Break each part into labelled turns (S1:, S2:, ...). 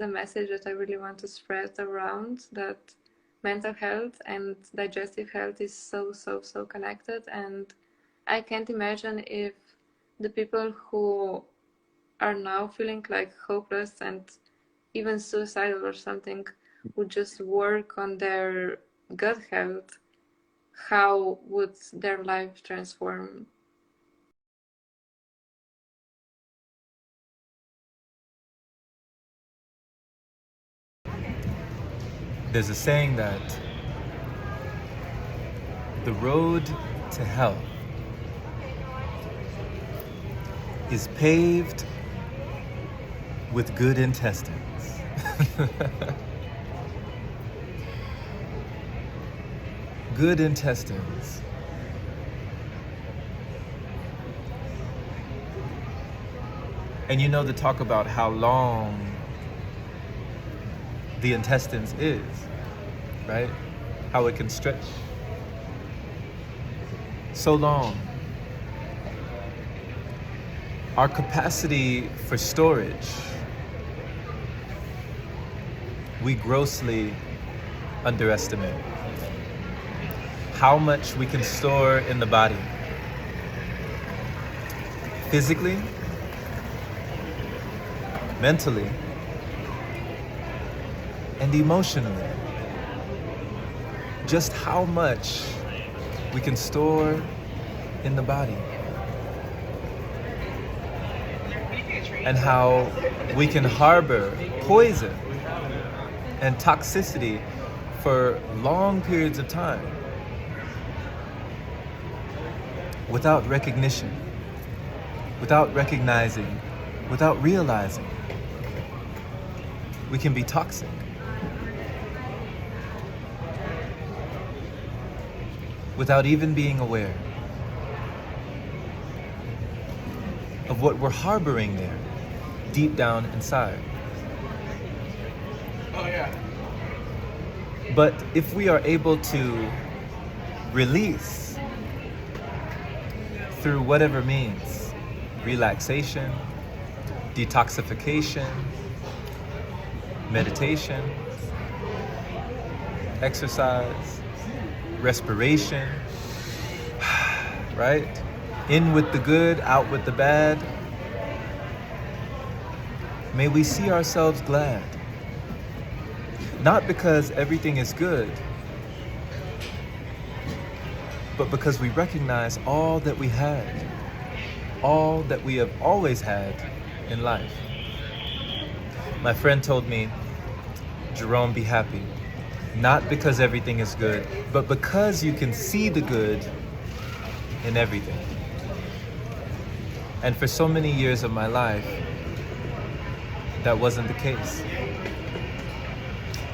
S1: the message that I really want to spread around, that mental health and digestive health is so connected. And I can't imagine if the people who are now feeling like hopeless and even suicidal or something would just work on their gut health, how would their life transform?
S2: There's a saying that the road to health is paved with good intestines. Good intestines. And you know, to talk about how long the intestines is, right? How it can stretch so long. Our capacity for storage, we grossly underestimate. How much we can store in the body. Physically, mentally, and emotionally. Just how much we can store in the body. And how we can harbor poison and toxicity for long periods of time without recognition, without recognizing, without realizing. We can be toxic. Without even being aware of what we're harboring there, deep down inside. Oh yeah. But if we are able to release through whatever means, relaxation, detoxification, meditation, exercise, respiration, right? In with the good, out with the bad. May we see ourselves glad. Not because everything is good, but because we recognize all that we had, all that we have always had in life. My friend told me, Jerome, be happy. Not because everything is good, but because you can see the good in everything. And for so many years of my life, that wasn't the case.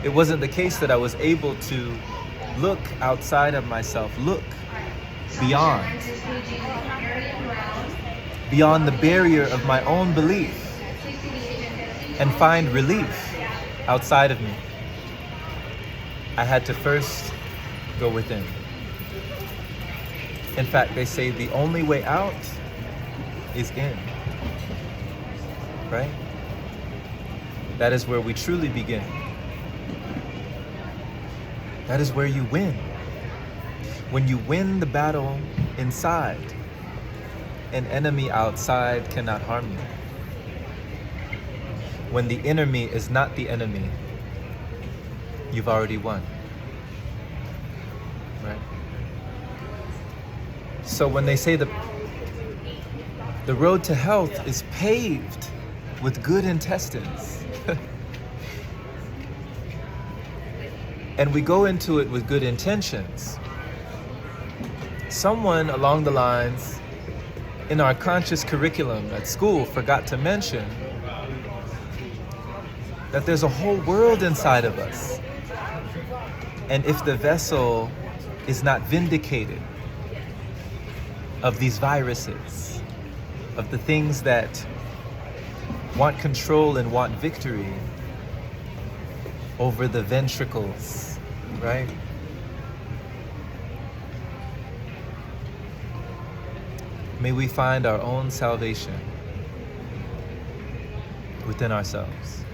S2: It wasn't the case that I was able to look outside of myself, look beyond the barrier of my own belief and find relief outside of me. I had to first go within. In fact, they say the only way out is in, right? That is where we truly begin. That is where you win. When you win the battle inside, an enemy outside cannot harm you. When the enemy is not the enemy, you've already won, right? So when they say the road to health is paved with good intestines, and we go into it with good intentions, someone along the lines in our conscious curriculum at school forgot to mention that there's a whole world inside of us. And if the vessel is not vindicated of these viruses, of the things that want control and want victory over the ventricles, right? May we find our own salvation within ourselves.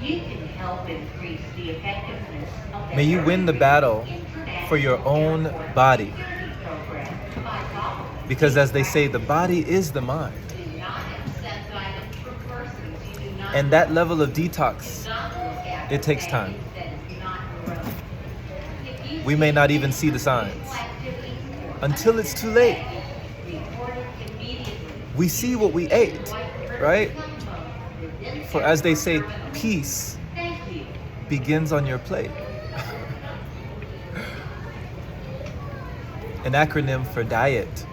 S3: You can help increase the effectiveness of the
S2: May you win the battle for your own body.
S3: program by following.
S2: Because as they say, the body is the mind.
S3: Do not accept items from persons you do not
S2: And that level of detox,
S3: not look at
S2: it takes time.
S3: that is not your own. If you
S2: We may not even see the signs
S3: activities or
S2: until it's too late.
S3: report it immediately.
S2: We see what we ate, right? For as they say, peace
S3: Thank you.
S2: begins on your plate. An acronym for diet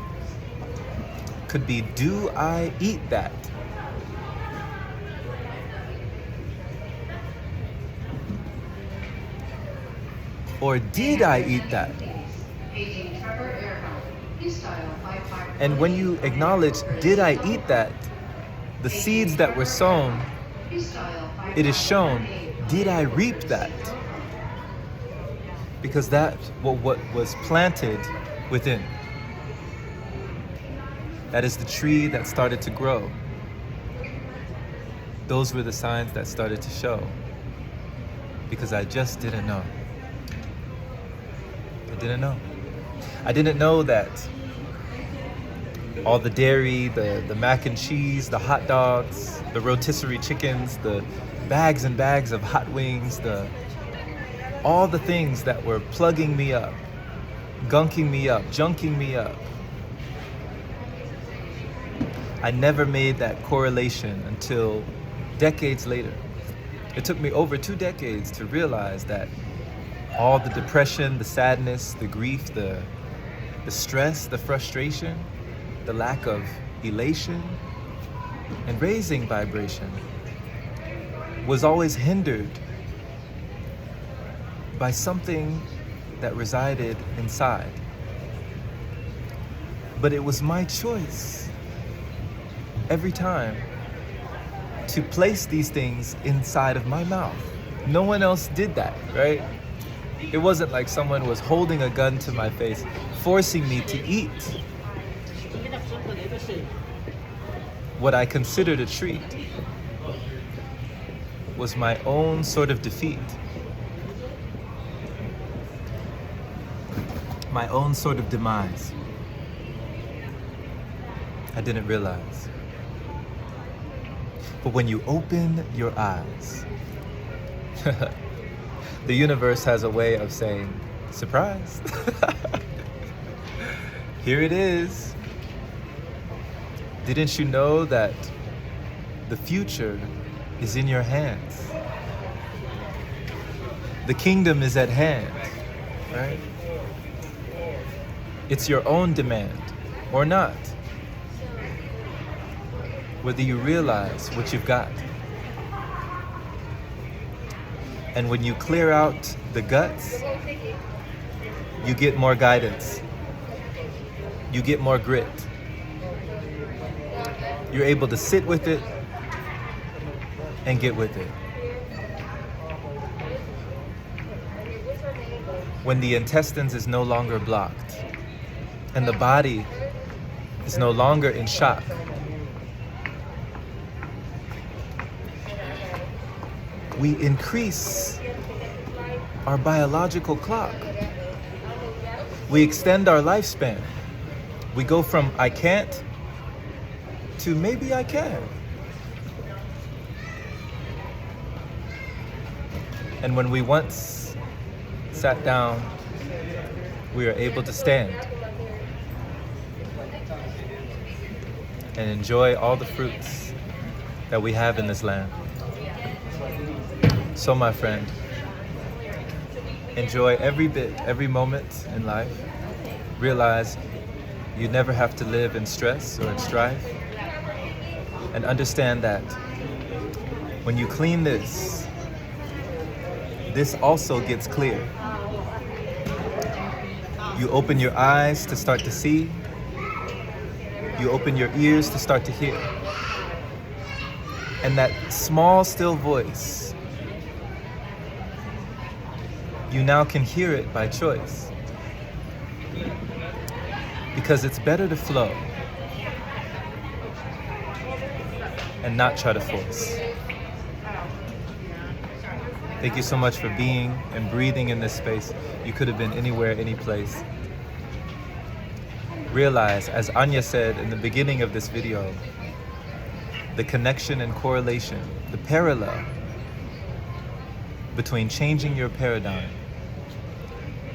S2: could be, do I eat that? Or did I eat that? And when you acknowledge, did I eat that? The seeds that were sown, it is shown, did I reap that? Because that's what was planted within. That is the tree that started to grow. Those were the signs that started to show. Because I just didn't know. I didn't know. I didn't know that all the dairy, the mac and cheese, the hot dogs, the rotisserie chickens, the bags and bags of hot wings, all the things that were plugging me up, gunking me up, junking me up. I never made that correlation until decades later. It took me over 2 decades to realize that all the depression, the sadness, the grief, the stress, the frustration, the lack of elation and raising vibration was always hindered by something that resided inside. But it was my choice every time to place these things inside of my mouth. No one else did that, right? It wasn't like someone was holding a gun to my face, forcing me to eat what I considered a treat. Was my own sort of defeat. My own sort of demise. I didn't realize. But when you open your eyes, the universe has a way of saying, surprise. Here it is. Didn't you know that the future is in your hands? The kingdom is at hand, right? It's your own demand or not. Whether you realize what you've got. And when you clear out the guts, you get more guidance. You get more grit. You're able to sit with it and get with it. When the intestines is no longer blocked and the body is no longer in shock, we increase our biological clock. We extend our lifespan. We go from I can't to maybe I can. And when we once sat down, we are able to stand and enjoy all the fruits that we have in this land. So my friend, enjoy every bit, every moment in life. Realize you never have to live in stress or in strife. And understand that when you clean this also gets clear. You open your eyes to start to see. You open your ears to start to hear. And that small, still voice, you now can hear it by choice. Because it's better to flow and not try to force. Thank you so much for being and breathing in this space. You could have been anywhere, any place. Realize, as Anya said in the beginning of this video, the connection and correlation, the parallel between changing your paradigm.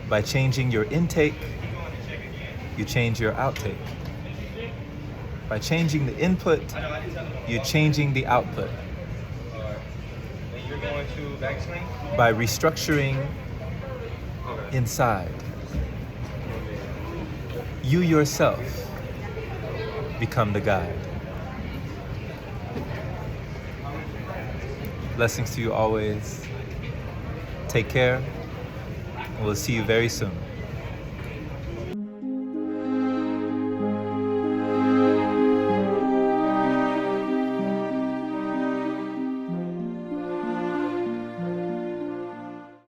S2: By changing your intake, you change your outtake. By changing the input, you're changing the output. By restructuring inside, you yourself become the guide. Blessings to you always. Take care. We'll see you very soon.